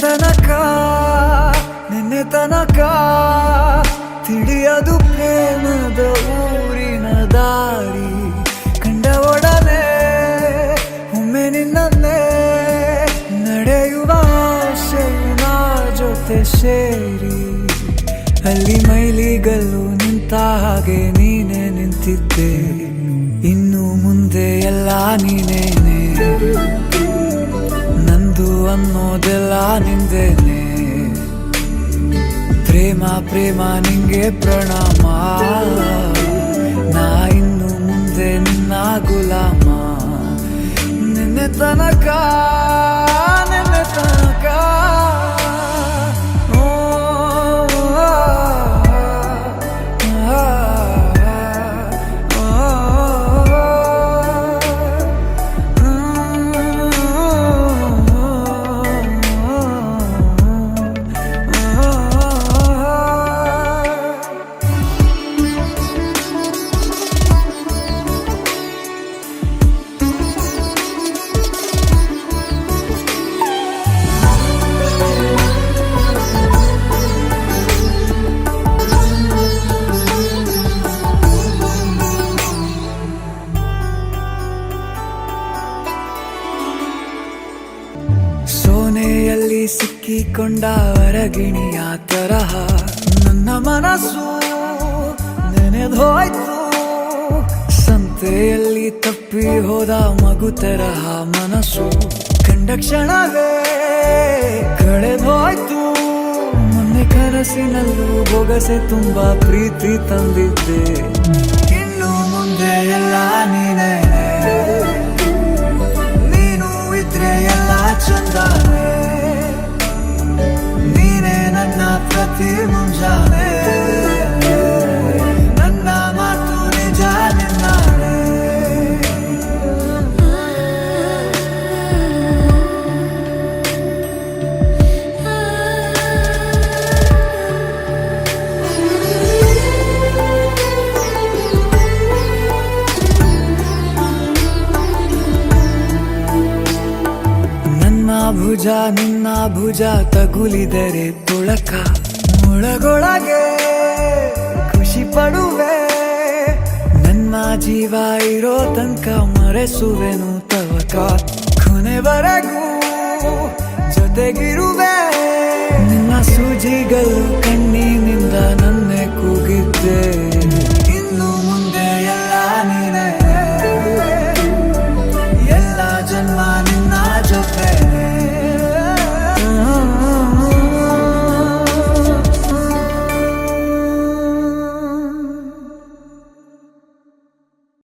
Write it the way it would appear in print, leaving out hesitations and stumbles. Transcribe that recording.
ತನಕ ನಿನ್ನೆ ತನಕ ತಿಳಿಯದು ಪ್ರೇಮದ ಊರಿನ ದಾರಿ ಕಂಡ ಒಡನೆ ಒಮ್ಮೆ ನಿನ್ನೇ ನಡೆಯುವ ಆಸೆಯ ಜೊತೆ ಸೇರಿ ಅಲ್ಲಿ ಮೈಲಿಗಲ್ಲು ನಿಂತ ಹಾಗೆ ನೀನೆ ನಿಂತಿದ್ದೆ ಇನ್ನು ಮುಂದೆ ಎಲ್ಲ ನೀನೇನೆ ನಂದು ಅನ್ನೋದೆಲ್ಲ ನಿಂದೇನೆ ಪ್ರೇಮ ಪ್ರೇಮ ನಿಂಗೆ ಪ್ರಣಾಮ ನಾ ಇನ್ನು ಮುಂದೆ ನಿನ್ನ ಗುಲಾಮ ನಿನ್ನೆ ತನಕ ನಿನ್ನೆ ತನಕ ಸೋನೆಯಲ್ಲಿ ಸಿಕ್ಕಿಕೊಂಡ ಹೊರಗಿಣಿಯ ತರಹ ನನ್ನ ಮನಸ್ಸು ನೆನೆದೋಯ್ತು ಸಂತೆಯಲ್ಲಿ ತಪ್ಪಿ ಹೋದ ಮಗು ತರಹ ಮನಸ್ಸು ಕಂಡ ಕ್ಷಣವೇ ಕಳೆದೋಯ್ತು ಮೊನ್ನೆ ಕನಸಿನಲ್ಲೂ ಬೊಗಸೆ ತುಂಬಾ ಪ್ರೀತಿ ತಂದಿದ್ದೆ ಇನ್ನು ಮುಂದೆ ಎಲ್ಲ ನೀನೇ ಎಲ್ಲ ಚಂದಾನೆ ನೀನೇ ನನ್ನ ಪ್ರತಿ ಮುಂಜಾನೆ ನನ್ನ ಮಾತು ನಿಜ ನಿನ್ನಾನೆ ಭುಜ ನಿನ್ನ ಭುಜ ತಗುಲಿದರೆ ತುಳಕ ಒಳಗೊಳಗೆ ಖುಷಿ ಪಡುವೆ ನನ್ನ ಜೀವ ಇರೋ ತನಕ ಮರೆಸುವೆನು ತವಕ ಕೊನೆವರೆಗೂ ಜೊತೆಗಿರುವೆ ನಿನ್ನ ಸೂಜಿಗಳು ಕಣ್ಣಿನಿಂದ ನನ್ನೆ ಕೂಗಿದ್ದೆ